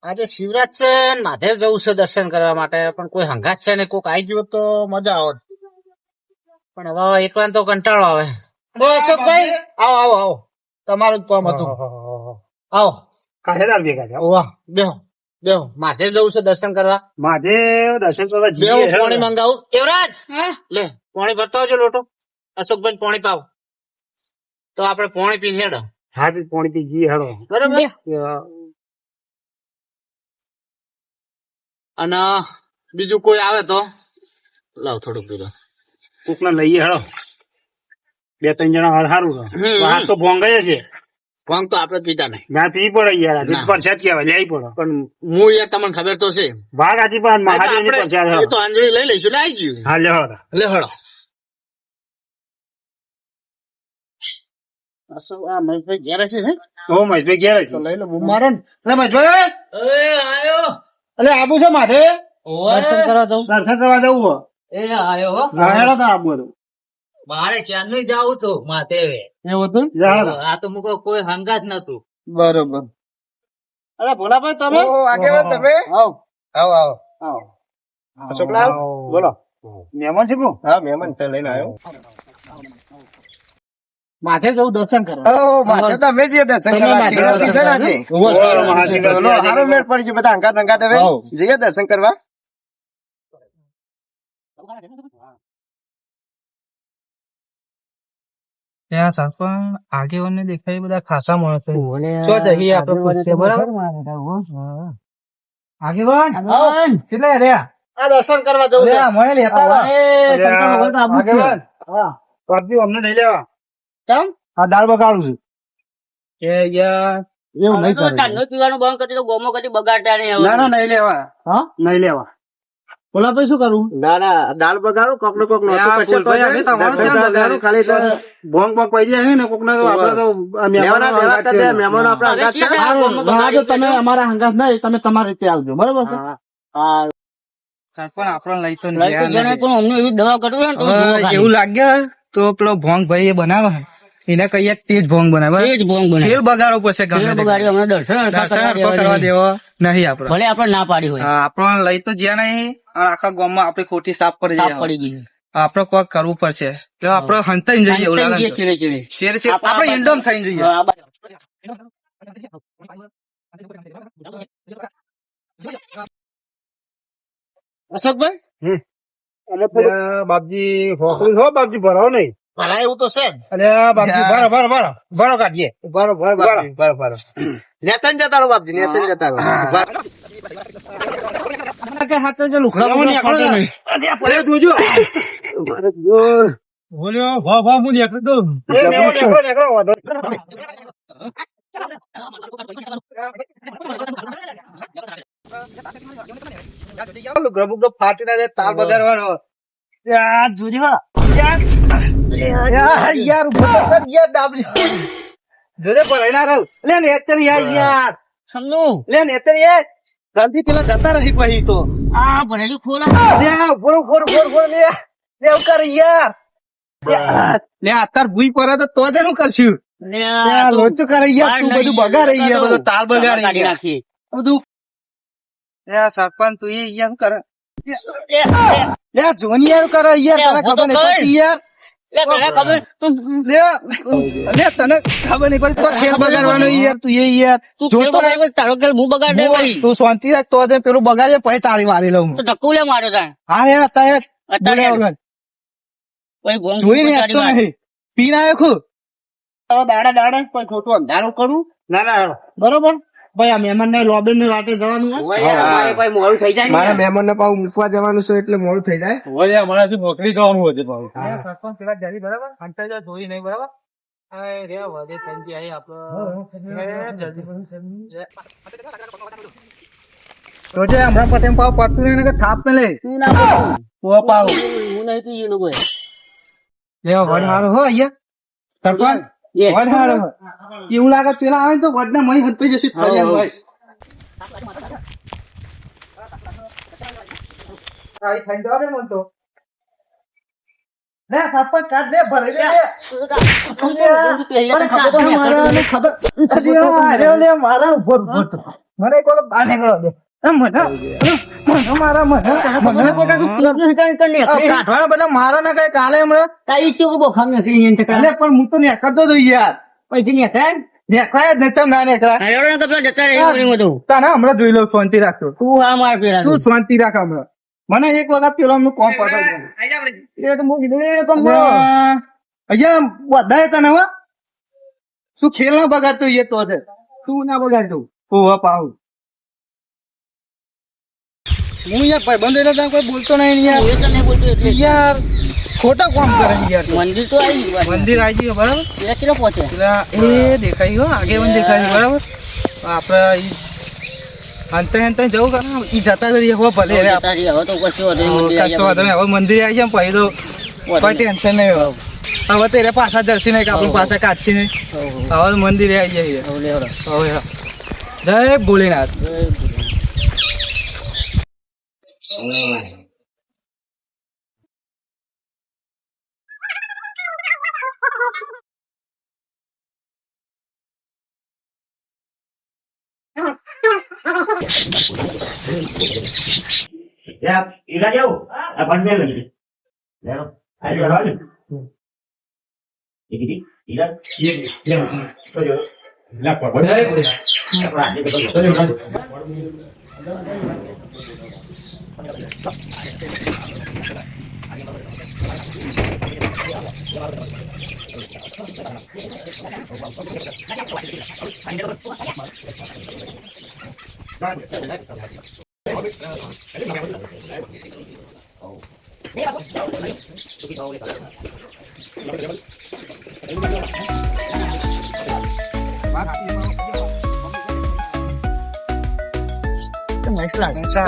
આજે શિવરાજ છે ને મહાદેવ જવું છે દર્શન કરવા માટે, પણ કોઈ હંગાત છે ને કોક આવી ગયો તો મજા આવત, પણ હવે એકલા તો કંટાળો આવે. બોલો અશોકભાઈ, આવો આવો આવો, તમારું જ કામ હતું. આવો કાઠેદાર ભેગા છે. ઓવા બેહો બેહો, મહાદેવ જવું છે દર્શન કરવા. મહાદેવ દર્શન કરવા બેહો, જઈએ. પાણી મંગાવું. દેવરાજ લે પાણી ભરતા આવજો લોટો. અશોકભાઈ પાણી પાવ તો આપડે પાણી પી હેડો. હા તે પાણી પી જઈએ હેડો. બરોબર. અને બીજું કોઈ આવે તો લાવ થોડુંક પીલો. કોક ને લઈએ હેડો. 2-3 જણા હાલ સારું છે. આ તો ભોંગાય છે. ભંગ તો આપડે પીતા નહીં. ના પી પડે યાર. આજે ના. પરસાદ કહેવાય લેવી પડે. પણ હું યાર તમને ખબર તો છે. ભાગ આજે પણ મહાદેવની પરસાદ એ હેડો. તો આંજળી લઈ લઈશું. એટલે આવી ગયું. હા લે હેડો. લે હળો. આ મહેશભાઈ ઘેરે છે ને, ઓ મહેશભાઈ ઘેર છે. તો લઈ લો. બૂમ મારો ને. એટલે મહેશભાઈ, આયો એટલે આબુ છે માથે દર્શન કરવા જવું. દર્શન કરવા જવું હોય. એ આયો હા, હેડો તો આબુ હતું. મારે ક્યાંનું જાવું તો માથેવે એવું હતું. હેડો. આ તો મુકો કોઈ હંગાત નતું. બરોબર. અરે ભોલાભાઈ તમે આગેવાન તમે? આવો આવો આવો આવો. અશોકલાલ, બોલો. મહેમાન છે કોણ? હા મહેમાન છે લઈને આવ્યો. માથે જવું દર્શન કરવા. માથે તો અમે જઈએ દર્શન તમે કરવા. માથે શિવરાત્રી છે ને આજે? ઉભો છો. બોલો, મહાશિવરાત્રી બોલો, આજે. હારો મેળ પડી ગયો. બધા અંગાત અંગાત હવે આવો. જઈએ દર્શન કરવા. ત્યાં સરપંચ આગેવાન ને દેખાય બધા ખાસા માણસો ચો જઈએ આપણે પૂછીએ, બરાબર આગેવાન કેટલા રહ્યા આ દર્શન કરવા જવું છે. મને લેતા હતા. આગેવાન. પરથી અમને નહીં લેવા. કેમ? આ દાળ બગાડું છું. કે યાર એવું નહીં કરે. ચાંદનો પીવાનું બંધ કરી તો ગોમો કદી બગાડતા નહીં હવે. ના ના નહીં લેવા. હા નહીં લેવા. ભોલાભાઈ શું કરવું? ના ના દાળ બગાડું કોક ને કોક યા, ફૂલભાઈ, અમે તમારું ધ્યાન બગાડ્યું. ખાલી તો ભોંગ ભોંગ પડી જાય ને કોક ને તો આપણે તો મહેમાનો અંગાત છે. મહેમાનો આપણા અંગાત છે. હવે સારું, ગોમો હા, જો બગાડી તમે અમારા હંગાત નહીં, તમે તમારી રીતે આવજો. બરોબર છે? હા. સરપંચ આપણને લઈ તો લઈ તો જણાય પણ અમને એવી દવા કરવી હોય ને તો જુઓ ખાલી. એવું લાગે તો પેલો ભોંગ ભાઈ એ બનાવે એને કહીએ તેજ ભોંગ બનાવે એ જ ભોંગ બને. ખેલ બગાડવો પડશે ગમે ખેલ તે. બગાડી અમને દર્શન હરખા દર્શન કરવા હરખો કરવા દેવા દેવો નહીં આપડે. ભલે આપણે ના પાડી હોય આપણને લઈ તો જ્યાં નહીં અને આખા ગામમાં આપડી ખોટી સાફ પડી સાફ જાય. પડી ગઈ આપડે કોઈ કરવું પડશે એટલે આપડે હંતાઈ જઈએ એવું લાગે છે. ચીડે ચીડે શેર શેર આપડે ઇન્ડોમ થઈ જઈએ. હા, આ બાજુ. અશોકભાઈ, અને બાપજી હોકરું છો બાપજી ભરાવો નહીં. ભલા એવું તો છે જ. અરે બાપજી ભરો ભરો ભરો ભરો કાઢીએ. ભરો ભરો બાપજી ભરો ભરો. નેતા ને જતા રહો બાપજી, નેતા ને જતા રહો. કે હાથે જો લુગડા લેવાની બુગડા ફાટે નહીં. અરે જોજો. બોલ્યો વાહ વાહ હું એકલો તો એ નેકળો નેકળો વાંધો લુગડા બુગડા ફાટી ના જાય તાર બગાડવાનો. યાર જોજો. યાર ઉભો તો કર યાર ડાબલી. જોડે ભરાઈ ના રહું લે ને અત્યારે યાર સમનું લે ને અત્યારે યાર ગાંધી પેલા જતા રહી પછી તો આ ભરેલી ખોલા લે ફોર ફોર ફોર ફોર લે લે ઉકાર યાર લે અત્યારે ભૂઈ પડે તો જ એનું કરશું લોચો કરે યાર તું બધું બગાડે યાર બધું તાર બગાડે કાઢી યાર. નાખીએ બધું લે સરપંચ તું એ યાર શું કરે લે જોની યાર કરે યાર તને ખબર નહીં પડતી યાર તને ખબર લે તને ખબર નહીં પડતી તો ખેલ બગાડવાનો યાર તું એ યાર તું જોતો ખેલ બગાડ, તારો ખેલ હું બગાડ દે ભાઈ તું શાંતિ રાખ તો જ પેલું બગાડે પછી તાળી વાળી લઉં તો ધક્કુ લે મારે તાણ હા યાર અત્યારે અત્યારે બોલ્યા વગર. ભાઈ ભોંગ જોઈ ને તારી તો વાત. નહીં પીને આવ્યો ખુદ હવે દાડે દાડે કોઈ ખોટું અંધારું કરું. ના ના હેડો. બરોબર ભાઈ, આ મહેમાન ને લોબી ની વાટે જવાનું હોય. મારા મહેમાન ને પાછું મૂકવા જવાનું છે એટલે મોડું થઈ જાય. સરપંચ પેલા જરી બરાબર અંતર જો જોઈ નહીં બરાબર રે વધે સંજી આઈ આપડે જોજે હમણાં પટેમ પાવ પડતું નહીં ને કે થાપ ને લે તું ના બોલ. ઓ પાવ હું નહીં તું એ લોકો લેવા વડ હારો હો અહીંયા સરપંચ એ. વડ હારો હો. એવું લાગે પેલા આવે ને તો વડ ના મળી હંતાઈ જશે ફરિયાદ ભાઈ આઈ થઈ જાવ ને મન તો લે સરપંચ કાઢ દે ભરે લે તું તો મને ખબર મારા ઉભો ઉભો મને એક વખત બહાર નીકળો દે. મારા કાઢવાના બધા મારા ના કઈ કાલે હમણાં અરે પણ હું તો નેકળતો હતો યાર નેકળાય જ નચમ ના નેકળાય તને હમણાં જોઈ લઉં શાંતિ રાખજો તું શાંતિ રાખ હમણાં મને એક વખત પેલો એમનું કોમ પતાવી અહીંયા વધારે તને હવે શું ખેલ ના બગાડતો એ તો છે તું ના બગાડતો ઓવા પાઉ હું યાર ભાઈ બંધ એટલે કોઈ બોલતો નહીં યાર ખોટા કામ કરે યાર મંદિર તો આવી ગયું મંદિર આવી ગયું બરાબર પેલા કેટલો પહોંચે પેલા એ દેખાય હો આગે પણ દેખાય બરાબર આપડે અંતે અંતે જવું કે ઈ જતા રહીએ હો ભલે હવે જતા રહીએ, હવે તો કશું વાંધો નહીં, મંદિર આવી કશો વાંધો નહીં હવે મંદિર આવી જાય પછી તો કોઈ ટેન્શન નહીં હવે હવે તો એને પાછા જરસી નહીં કે આપણું પાછા કાઢશી નહીં હવે તો મંદિરે આવી જાય હવે લેવડો. હવે જય ભોલેનાથ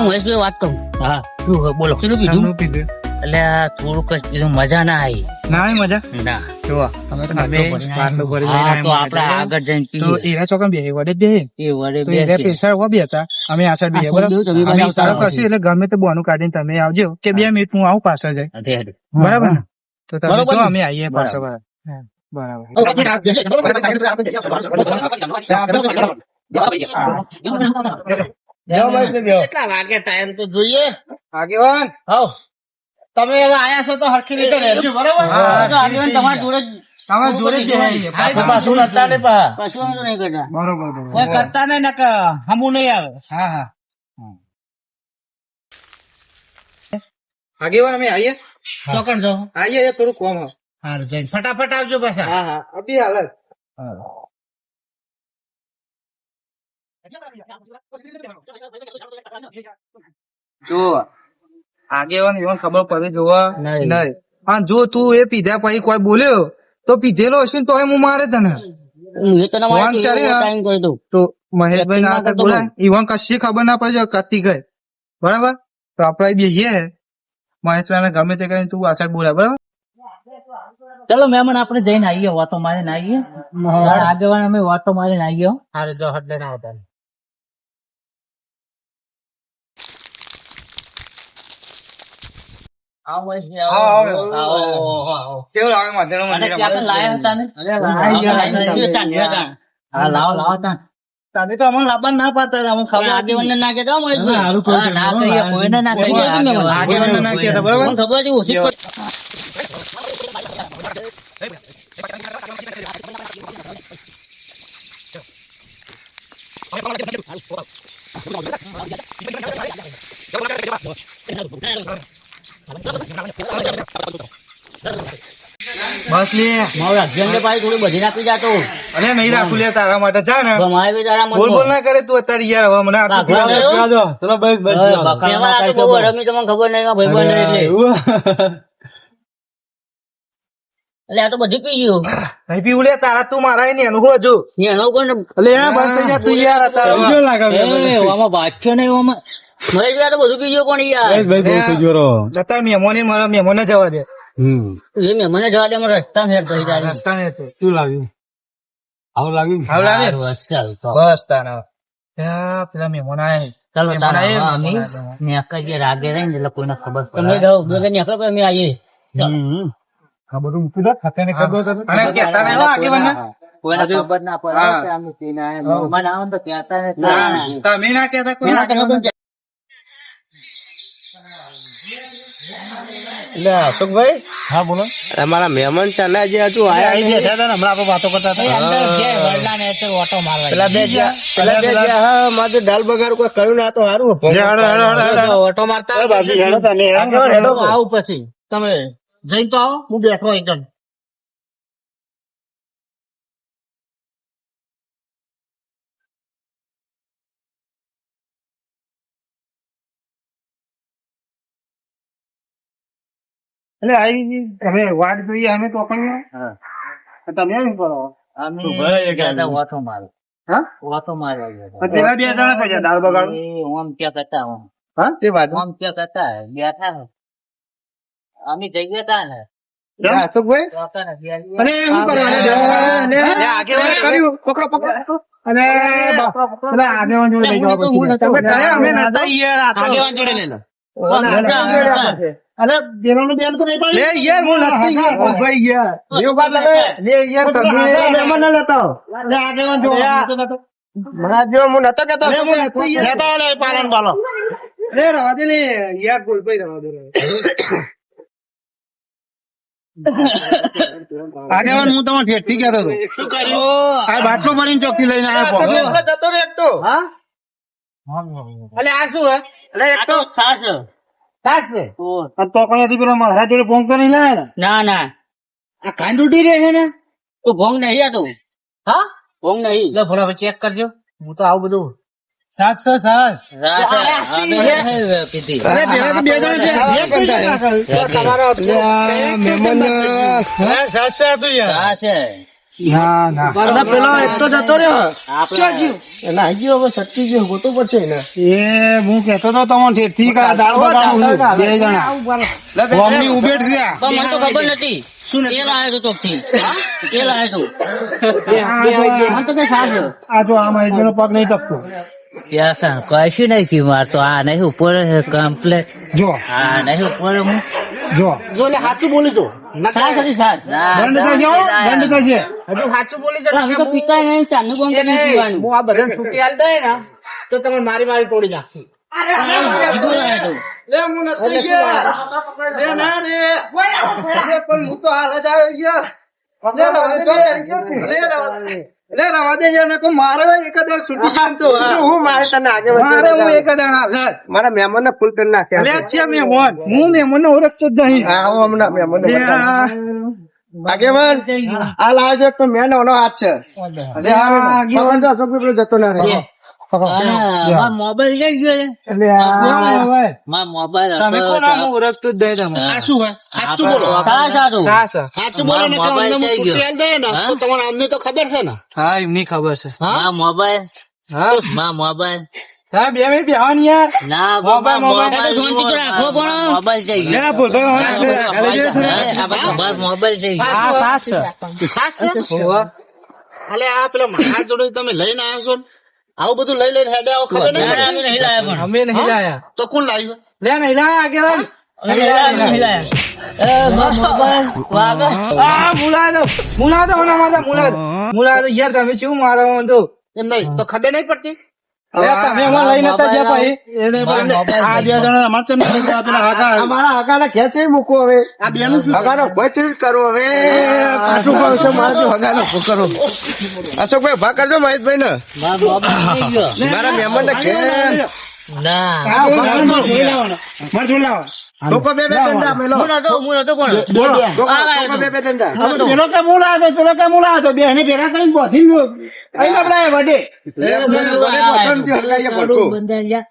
મહેશભાઈ વાત કહું. હા શું હોય? બોલો શું કીધું? એટલે આ થોડુંક જ કીધું, મજા ના આવી. ના આવી મજા ના જોવા અમે તો બાટલો ભરી હા, તો આપણે આગળ જઈને તો પીએ. એના ચોકન બે વડે બે એ વડે તો બે એને પૈસા હો બે હતા અમે આ સાઈડ બે બરાબર તમે અમે બધા ઈશારો આવતા કરશું એટલે ગમે તે બોનું કાઢીને તમે આવજો કે 2 મિનિટ હું આવું પાછળ જાય હે, હે. બરાબર ને તો તમે બરાબર જો ને? અમે આવીએ પાછળ બરાબર કેટલા વાગે ટાઈમ તો જોઈએ. આગેવાન હવ તમે હવે આયા છો તો હરખી રીતે રહેજો બરાબર. હા, તો આગળ તમારી જોડે જ તમારા જોડે જ બેહાઈએ. પાછું નતા ને પા. કશું વાંધો નહીં કરતા. બરોબર કોઈ બરોબર કરતા નહીં ને હમું નહીં આવે. હા હા આગેવાન અમે આવીએ ચોકણ જો આવીએ થોડું કોમ હો. હારું જઈને ફટાફટ આવજો પાછા. હા હા અભી હાલત જો આગેવાન એવન ખબર પડે જોવા નહીં. નહીં હા જો તું એ પીધા પછી કોઈ બોલ્યો તો પીધેલો હશે ને તો હું મારે તને હું એ તને વાંક ચાલી ને? ટાઈમ કરી દઉં. તો મહેશભાઈ ના આગળ બોલાય ઈવન કશી ખબર ના પડે કતી ગઈ બરાબર તો આપડે બેસીએ મહેશભાઈ ગમે તે કરીને તું આ સાઈડ બોલાય બરાબર ચલો મહેમાન આપણે જઈને આવીએ, વાતો મારીને આવીએ. આગેવાન અમે વાતો મારીને આવીએ. હારું જો હટ લઈને આવતા. આવો મહેશજી, આવો, આવો. આવો. આવો. કેવું લાગે માધેનો અને મંદિર ત્યાં પણ લાયા હતા ને? હા, લાવો તાન. તમે તો અમને લાભ ના પાતા હતા, અમને ખબર આગેવાનને ના કહેતા હો મહેશભાઈ. હા, હારું કહું હા, ના કહીએ, કોઈને ના કહીએ. આગેવાનને ના કહેતા, બરાબર? મને ખબર છે, ઓછી પડી. બસ લે મારું અભિયાન ભાઈ થોડું બધી નાખી જાતો. અરે નહીં રાખું લે તારા માટે જા ને મારે બી તારા મન બોલ બોલ ના કરે તું અત્યારે યાર હવે મને આટલું રાખવા દો. પીવા દો. ચલો બસ બસ તહેવાર આ તો બહુ રમી તમને ખબર નહીં, એમાં ભાઈબંધ એટલે. એટલે આ તો બધું પી ગયું. નહીં પીવું લે તારા તું મારા ને એનું હું હજુ એનો કોણ અલે આ બંધ થઈ જા તું યાર અત્યારે આમાં વાંચ્યો નહીં આમાં. મહેશભાઈ આ તો બધું પી ગયું કોણ યાર? અત્યારે મહેમાન મારા મહેમાન ને જવા દે એ મેં મને જવા દે, અમારે રસ્તા ફેર થઈ જાય. રસ્તા ને તે. શું લાવ્યું આવું લાવ્યું આવું લાગે બસ ચાલ તો. બસ તારા ત્યાં પેલા મહેમાન આયા ચાલો મહેમાન તારા આયા, અમે મહેમાન આયા. નેકા જે રાગે રહી ને એટલે કોઈને ખબર પડે. તમે જાઓ, બે નેકા પર અમે આવીએ. આ બધું મૂકી દો ખાતે ને કરી દો તમે. અને કહેતા નહીં હો આગેવાનને. કોઈને હજુ- ખબર ના પડે હા. કે અમે ચીન આયા. મહેમાન આવે ને તો કહેતા નથી. તમે ના કહેતા કોઈ એના કરતા તો એટલે અશોકભાઈ હા બોલો અમારા મહેમાન ચાલ્યા જે હજુ આયા નહીં. બેઠા હતા ને હમણાં આપણે વાતો કરતા ભાઈ હતા અંદર ગયા વડલા ને અત્યારે ઓટો મારવા પેલા બે ગયા. પેલા બે ગયા, હા મારે દાલ બગાડ કોઈ કર્યું ના તો સારું. જે હેડો, હેડો, હેડો, હેડો. ઓટો મારતા એ બાજુ હેડો તને હેડો. હું આવું પછી તમે જઈ તો આવો હું બેઠો એકદમ એટલે આવી ગઈ. તમે વાટ જોઈએ અમે તો પણ તમે શું કરો અમે તો ભાઈ એક ગયા તા આવ્યું. ઓટો મારવા. હા ઓટો મારવા ગયા તા. પણ પેલા બે જણા તો દાળ બગાડ એ ઓમ ક્યાં હતા ઓમ. હા તે બાજુ ઓમ ક્યાં હતા બેઠા અમે જઈએ તા ને અશોકભાઈ તો હતા ને ગયા. અને શું કરવાનું પકડો પકડો અને પેલા આગેવાન જોડે લઈ જવા હું નતો. તમે ગયા અમે નતા. આગેવાન જોડે લઈ લો. અરે બેનોનું બેન તો નહીં પાડી. લે યાર હું નથી યાર ભાઈ યાર એવું વાત લાગે લે યાર તમે મહેમાન ના લેતા અરે આગેવાન જોડે નતો. મારા જેવો હું નતો કેતો. લે હું નથી યાર લેતા આવો લે પાલન પાલો લે રવા દે લે યાર બોલ ભાઈ રવા દે આગેવાન હું તમારે ઠેઠથી કહેતો હતો શું કર્યું? આ બાટલો ભરીને ચોકથી લઈને આવ્યો જતો રે એક તો. હા અલે આ શું હે એટલે એક આ તો છાશ. સાસ છે આ તોકણીયાથી પેલો મારા જોડે પહોંચતો નહીં લાવે ને ના ના આ કાંદ ઉડી રહે છે ને તો ભોંગ નહીં આ તો હા ભોંગ નહીં. લે ભલા ભાઈ ચેક કરજો હું તો આવું બધું 700 પીધી. અરે પેલા તો બે જણા છે. બે કંટાળ્યા. તમારો મહેમાન છાશ છે. ના ના પેલો એક તો જતો રહ્યો. આપણે એને આવી ગયો હવે સટકી ગયો ગોતો પડશે એને. એ હું કેતો તો તમને ઠેઠથી કે આ દાળ બગાડું છું. બે જણા ગોમની ઉભેટ છે આ. પણ મને તો ખબર નથી તેલ આવ્યો તો ચોકથી. તેલ આવ્યો તો મને તો કઈ છાશ. આ જો આમાં એકનો પગ નહીં ટકતો ત્યાં કશું નહીં થયું માર તો આ નહીં ઉપર કમ્પ્લેટ જો આ નહીં ઉપર હું જો જો લે સાચું બોલી જો સાસ હતી સાસ. દંડ થશે હો, દંડ થશે હજુ સાચું બોલી જો અમે તો પીતા નહીં ચાનું કોણ કરી પીવાનું. હું આ બધાને છૂટી હાલ દે ને તો તમે મારી મારી તોડી નાખી કીધું આવ્યો તો. લે હું નથી યાર લે ના રે લે પણ હું તો હાલ જ આવ્યો યાર લે રવા દે લે રવા દે યાર કો મારે એકદમ છૂટી જાય તો હું મારે તને આગેવાન મારે હું જોડે એકદમ હાલ મારા મહેમાન ને ફૂલ કરી નાખ્યા લે છે. છે મહેમાન હું મહેમાન ઓળખતો જ નહીં હા હું હમણાં મહેમાન લે આગેવાન આ લાવજો તો મેન ઓનો હાથ છે. લે આગેવાન પકડજો, અશોકભાઈ પેલો જતો ના રહે. અને મારો મોબાઈલ જઈ ગયો છે. લે મારો મોબાઈલ તમે હતો. કોણ આમ ઓળખતો જ નહીં તમે આ શું હે સાચું બોલો સાસ હતું. સાચું બોલો ને તો મારો અમને મોબાઈલ હું થઈ છૂટી હાલ દે ને હા? તો તમારે અમને તો ખબર છે ને હા એમની ખબર છે મારો મોબાઈલ હા મારો મોબાઈલ સાહેબ બે મિનિટ બેહવાની યાર ના મોબાઈલ, મોબાઈલ. મોબાઈલ શાંતિ તો રાખો પણ મોબાઈલ જઈ લે ગયો. બોલ ભાઈ મોબાઈલ જઈ ગયો. હા સાસ છે સાસ છે અલે આ પેલા મહારાજ જોડે તમે લઈને આવ્યા છો ને આવું બધું લઈ લઈને હેડે આવો ખબર નહીં અમે પડતી? નહીં લાયા પણ. અમે નહીં લાયા તો કોણ લાવ્યું લે નહીં લાયા આગેવાન અમે નહીં લાયા. મારો મોબાઈલ વાગે. મુલા દો યાર તમે શું મારો તો એમ નહીં તો ખબર નહીં પડતી તમે અમારે લઈને નતા ગયા ભાઈ આ બે જણા અમારે ચમ નહીં ગયા, પેલા આગા અમારા હગાના ઘેર છે મૂકવું હવે. આ બેનું શું હગાનો ભય ચેવી કરવો હવે. પાછું કહું છું, મારે તો હગાનો ભૂ કરો. અશોકભાઈ ભા કરજો મહેશભાઈ ને. મારો મોબાઈલ જઈ ગયો. મારા મહેમાન ને ઘેર ના મારે જોઈ લાવો. લોકો બે બે દંડા મેલો. હું નતો પણ બોલો. લોકો બે બે દંડા. પેલો કે હું લાવ્યો હતો, પેલો કે હું લાવ્યો હતો. બે એને ભેગા કરીને બોધીને અહીં લપડાય વડે. મારો મોબાઈલ જઈ ગયો.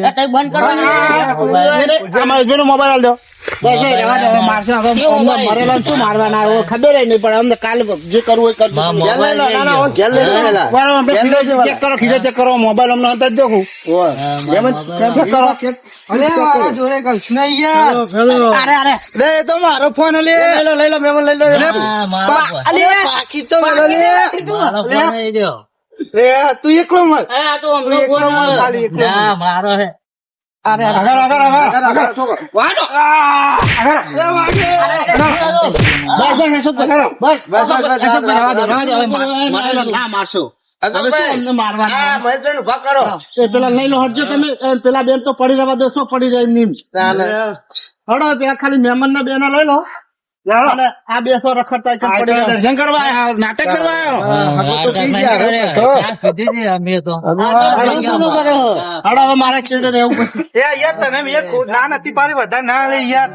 આ બંધ કરવાની મોબાઈલ. આ મહેશભાઈનો મોબાઈલ આલ દો. બસ એ રહેવા દો, હવે મારશો હવે અમને મરેલા શું મારવાના હવે ખબર ય નહીં પડે અમને કાલે જે કરવું એ કરજો. મારો ઘેર લઈ મોબાઈલ લો. જઈ ના, ના, ગયો. હું ઘેર લઈ લો પેલા. બરાબર, આપણે ખીલો ચેક કરો, ખીલો ચેક કરો. મોબાઈલ અમને હતા જ જોખું. મારો મોબાઈલ ચેક કરો. અલે મારા જોડે કશું નહીં યાર લે એ તો મારો ફોન લે લઈ લો મહેમાન લઈ લો. હા, મારો ફોન. અલે પાકી તો મેલો લે મારો ફોન લઈ દ્યો. તું એકલો મત આ તો હમણાં ફોન આવ્યો. ના મારો હે ના મારશો હવે શું અમને મારવાના? હા, મહેશભાઈ ઉભા કરો. એ પેલા લઈ લો હટજો તમે પેલા બેન તો પડી રહેવા દો શું પડી જાય નીમ હડો પેલા ખાલી મહેમાન ના બેનો લઈ લો અને આ બેસો રખડતા છે, પડી રહ્યા. દર્શન કરવા આયા, નાટક કરવા આવ્યો. હડો હવે મારે ચીડે રહેવું પડશે. એ યાર તમે યાર ના નથી પાડી વધારે ના લઈ યાર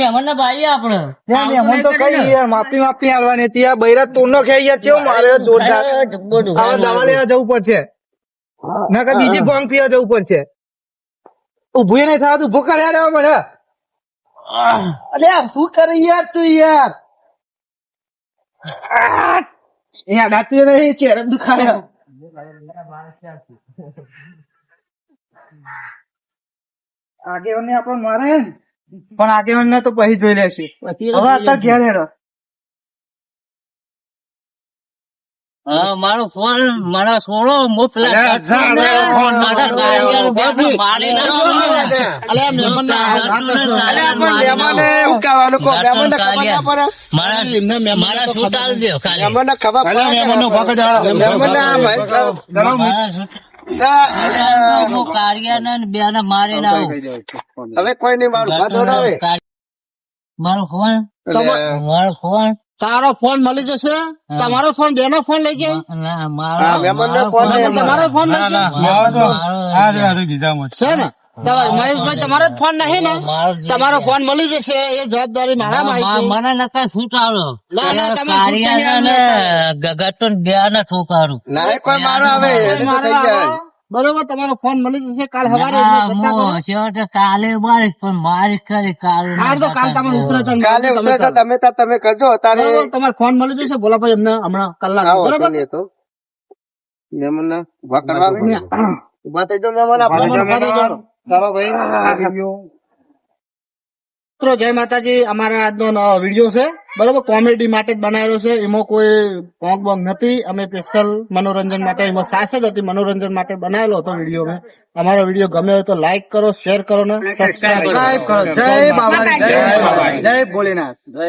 મહેમાન ના ભાઈ આપડે યાર મહેમાન તો કઈ નહીં યાર માપી હાલવાની હતી યાર બૈરા તોડ નો ખાઈ યાર કેવું મારે જોરદાર હવે દવા લેવા જવું પડશે ના કે બીજી ભોંગ પીવા જવું પડશે ઉભું નહીં થતું ઉભું કર્યા રહેવા મળે અલ્યા શું કરે યાર તું યાર અહીંયા દાંતી રહી ચહેરા દુખાયા આગેવાન ને આપણને મારે ને પણ આગેવાન ને તો પછી જોઈ લેશે હવે અત્યારે ઘેર હેરો મારો ફોન મારા સોળો મોકલા મહેમાનને ખબર બે મારી ના હવે કોઈ નહીં મારું ભાત દોડાવે. મારો ફોન તારો ફોન મળી જશે, તમારો ફોન બેનો ફોન લઈ ગયો, ના હા, મહેમાનનો ફોન મારો તમારો ફોન લઈ ગયો છે ને મહેશભાઈ તમારો જ ફોન નહીં ને, તમારો ફોન મળી જશે એ જવાબદારી મારા માં મને નકા છૂટાડો ના, તમે છૂટા ગગટો બે ના ઠોકારું ના એ કોઈ મારો આવે એ તો થઈ જાય. બરોબર તમારો ફોન મળી જશે કાલ સવારે કાલે મારીશ પણ મારીશ ખરી કાલે હાર તો કાલ તમે ઉતરે કાલે ઉતરે તો તમે કરજો તારે તમારો ફોન મળી જશે ભોલાભાઈ એમને હમણાં કલાક આવો બરોબર તો તો મહેમાનને ઉભા કરવા આવે ને. ઉભા થઈ જાઓ મહેમાન આપણે. ચાલો ભાઈ મિત્રો જય માતાજી. અમારા આજનો નવો વિડીયો છે બરોબર, કોમેડી માટે જ બનાવેલો છે, એમાં કોઈ ભોંગ બોંગ નથી. અમે સ્પેશિયલ મનોરંજન માટે, એમાં સાસ જ હતી, મનોરંજન માટે બનાવેલો હતો વિડીયો. અમે અમારો વિડીયો ગમે હોય તો લાઈક કરો, શેર કરો ને સબસ્ક્રાઇબ કરો. જય બાબા જય ભોલેનાથ જય